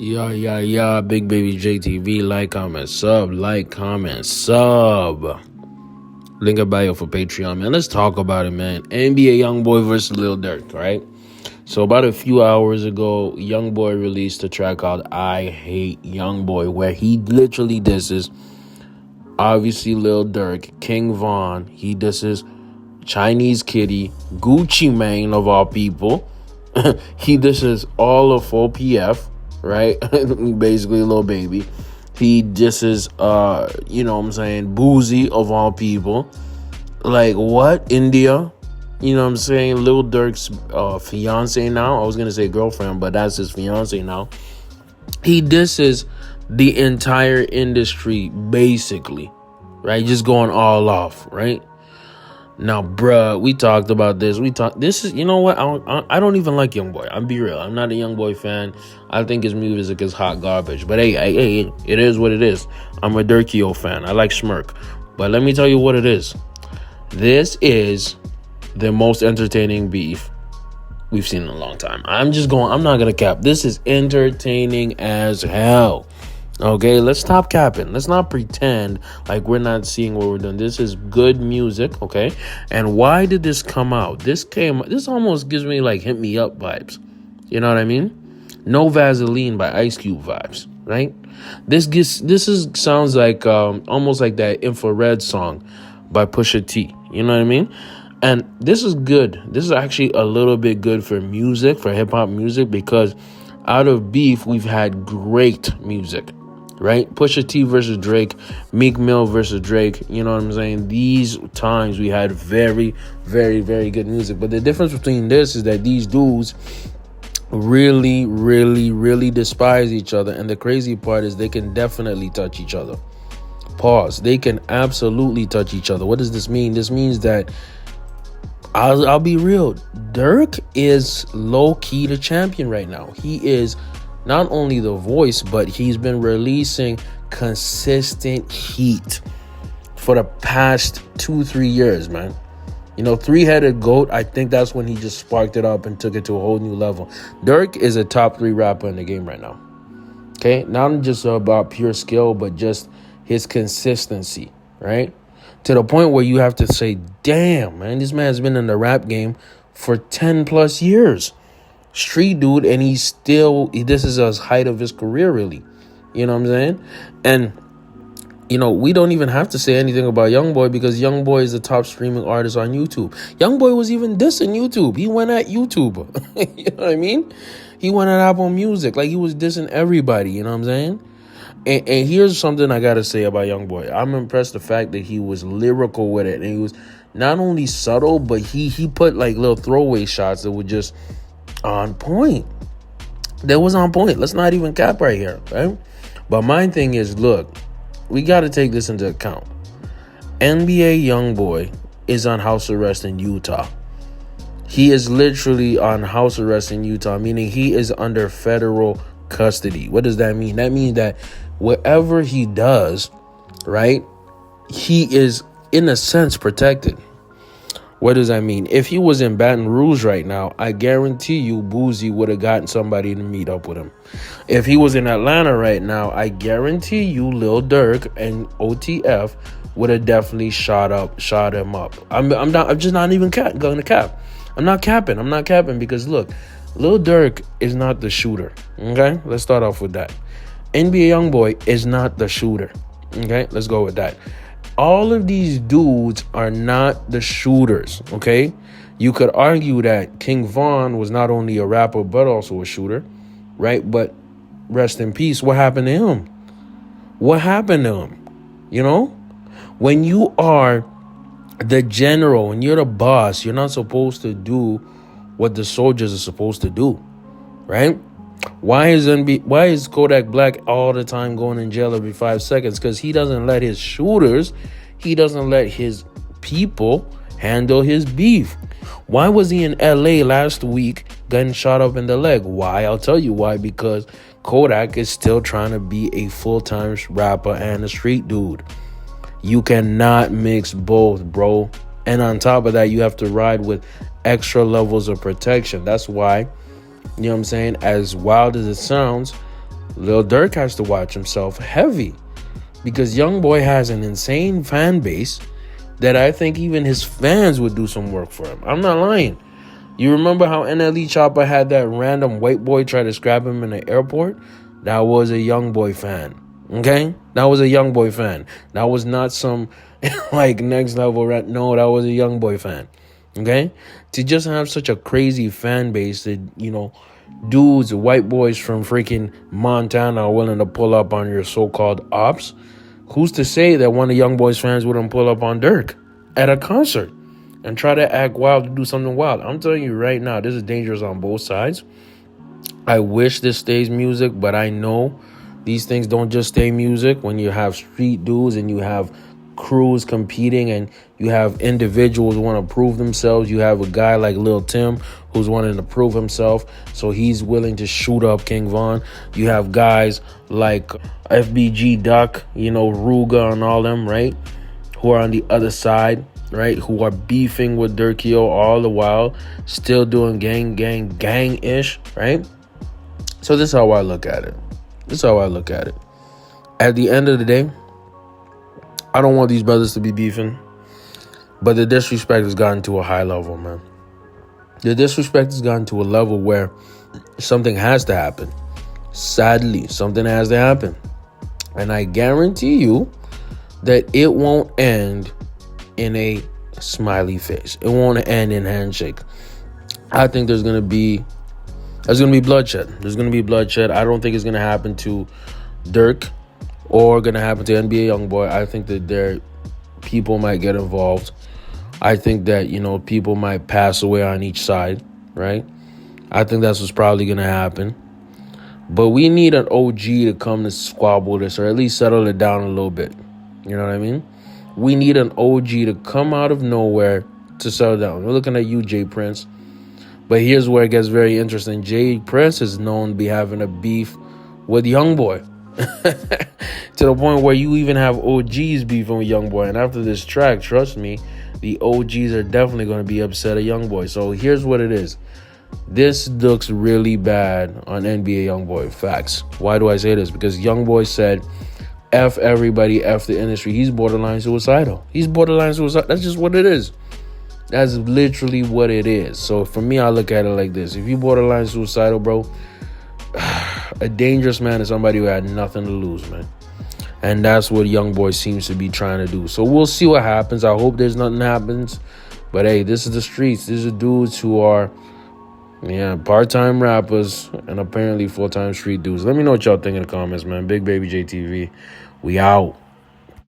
Yeah, Big Baby JTV, like, comment, sub. Link in bio for Patreon, man. Let's talk about it, man. NBA YoungBoy versus Lil Durk, right? So about a few hours ago, YoungBoy released a track called I Hate YoungBoy, where he literally disses, obviously, Lil Durk, King Von. He disses Chinese Kitty, Gucci Mane of all people. He disses all of 4PF, right? Basically, Lil Baby. He disses, Boosie of all people. Like, what? India? You know what I'm saying? Lil Durk's fiance now. I was going to say girlfriend, but that's his fiance now. He disses the entire industry, basically, right? Just going all off, right? Now, bruh, we talked about this. This is, you know what? I don't even like YoungBoy. I'm be real. I'm not a YoungBoy fan. I think his music is hot garbage. But hey, it is what it is. I'm a Durkio fan. I like Smirk. But let me tell you what it is. This is the most entertaining beef we've seen in a long time. I'm not going to cap. This is entertaining as hell. Okay, let's stop capping. Let's not pretend like we're not seeing what we're doing. This is good music, okay? And why did this come out? This almost gives me like Hit Me Up vibes. You know what I mean? No Vaseline by Ice Cube vibes, right? Sounds like almost like that Infrared song by Pusha T. You know what I mean? And this is good. This is actually a little bit good for music, for hip hop music, because out of beef, we've had great music. Right? Pusha T versus Drake, Meek Mill versus Drake. You know what I'm saying? These times we had very, very, very good music. But the difference between this is that these dudes really, really, really despise each other. And the crazy part is they can definitely touch each other. Pause. They can absolutely touch each other. What does this mean? This means that I'll be real. Durk is low-key the champion right now. He is not only the voice, but he's been releasing consistent heat for the past 2-3 years, man. You know, three-headed GOAT, I think that's when he just sparked it up and took it to a whole new level. Durk is a top 3 rapper in the game right now. Okay? Not just about pure skill, but just his consistency, right? To the point where you have to say, damn, man, this man's been in the rap game for 10 plus years. Street dude, and this is the height of his career, really. You know what I'm saying? And, you know, we don't even have to say anything about YoungBoy, because YoungBoy is the top streaming artist on YouTube. YoungBoy was even dissing YouTube. He went at YouTube. You know what I mean? He went at Apple Music. Like, he was dissing everybody. You know what I'm saying? And here's something I got to say about YoungBoy. I'm impressed the fact that he was lyrical with it. And he was not only subtle, but he put, like, little throwaway shots that were just on point. That was on point. Let's not even cap right here, right? But my thing is, look, we got to take this into account. NBA YoungBoy is on house arrest in Utah. He is literally on house arrest in Utah, meaning he is under federal custody. What does that mean? That means that whatever he does, right, he is, in a sense, protected. What does that mean? If he was in Baton Rouge right now, I guarantee you Boosie would have gotten somebody to meet up with him. If he was in Atlanta right now, I guarantee you Lil Durk and OTF would have definitely shot him up. I'm just not even going to cap. I'm not capping because, look, Lil Durk is not the shooter. Okay? Let's start off with that. NBA YoungBoy is not the shooter. Okay? Let's go with that. All of these dudes are not the shooters, okay? You could argue that King Von was not only a rapper, but also a shooter, right? But rest in peace. What happened to him? You know? When you are the general, when you're the boss, you're not supposed to do what the soldiers are supposed to do, right? Why is Kodak Black all the time going in jail every 5 seconds? Because he doesn't let his shooters, he doesn't let his people handle his beef. Why was he in LA last week getting shot up in the leg? Why? I'll tell you why. Because Kodak is still trying to be a full-time rapper and a street dude. You cannot mix both, bro. And on top of that, you have to ride with extra levels of protection. That's why, you know what I'm saying, as wild as it sounds, Lil Durk has to watch himself heavy because YoungBoy has an insane fan base that I think even his fans would do some work for him. I'm not lying. You remember how NLE Chopper had that random white boy try to scrap him in the airport? That was a YoungBoy fan. Okay? That was a YoungBoy fan. That was not some like next level rap. No, that was a YoungBoy fan. Okay? To just have such a crazy fan base that, dudes, white boys from freaking Montana are willing to pull up on your so-called ops. Who's to say that one of YoungBoy's fans wouldn't pull up on Durk at a concert and try to act wild to do something wild? I'm telling you right now, this is dangerous on both sides. I wish this stays music, but I know these things don't just stay music. When you have street dudes and you have crews competing and you have individuals who want to prove themselves, you have a guy like Lil Tim who's wanting to prove himself, so he's willing to shoot up King Von. You have guys like FBG Duck, Ruga and all them, right, who are on the other side, right, who are beefing with Durkio all the while, still doing gang-ish, right? So this is how I look at it. At the end of the day, I don't want these brothers to be beefing, but the disrespect has gotten to a high level, man. The disrespect has gotten to a level where something has to happen. Sadly, something has to happen. And I guarantee you that it won't end in a smiley face. It won't end in handshake. I think there's going to be bloodshed. There's going to be bloodshed. I don't think it's going to happen to Durk or going to happen to NBA YoungBoy. I think that people might get involved. I think that, people might pass away on each side, right? I think that's what's probably going to happen. But we need an OG to come to squabble this or at least settle it down a little bit. You know what I mean? We need an OG to come out of nowhere to settle down. We're looking at you, Jay Prince. But here's where it gets very interesting. Jay Prince is known to be having a beef with YoungBoy. To the point where you even have OGs beefing with YoungBoy. And after this track, trust me, the OGs are definitely going to be upset at YoungBoy. So here's what it is. This looks really bad on NBA YoungBoy. Facts. Why do I say this? Because YoungBoy said, F everybody, F the industry. He's borderline suicidal. That's just what it is. That's literally what it is. So for me, I look at it like this. If you borderline suicidal, bro, a dangerous man is somebody who had nothing to lose, man. And that's what YoungBoy seems to be trying to do. So we'll see what happens. I hope there's nothing happens. But hey, this is the streets. These are dudes who are, part-time rappers and apparently full-time street dudes. Let me know what y'all think in the comments, man. Big Baby JTV. We out.